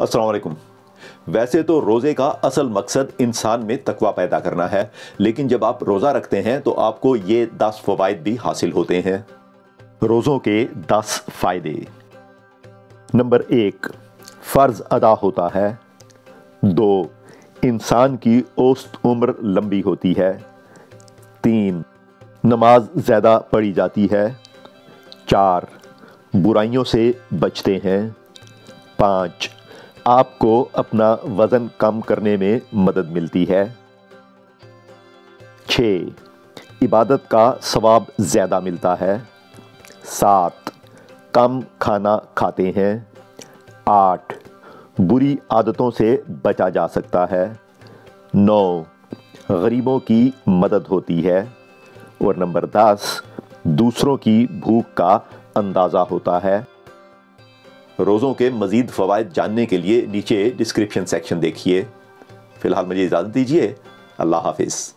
अस्सलाम वालेकुम। वैसे तो रोज़े का असल मकसद इंसान में तकवा पैदा करना है, लेकिन जब आप रोज़ा रखते हैं तो आपको ये 10 फ़वाइद भी हासिल होते हैं। रोज़ों के 10 फ़ायदे। नंबर 1, फ़र्ज़ अदा होता है। 2, इंसान की औसत उम्र लंबी होती है। 3, नमाज ज़्यादा पढ़ी जाती है। 4, बुराइयों से बचते हैं। 5, आपको अपना वज़न कम करने में मदद मिलती है। 6, इबादत का सवाब ज़्यादा मिलता है। 7, कम खाना खाते हैं। 8, बुरी आदतों से बचा जा सकता है। 9, गरीबों की मदद होती है। और नंबर 10, दूसरों की भूख का अंदाज़ा होता है। रोज़ों के मज़ीद फ़वाइद जानने के लिए नीचे डिस्क्रिप्शन सेक्शन देखिए। फ़िलहाल मुझे इजाज़त दीजिए। अल्लाह हाफ़िज़।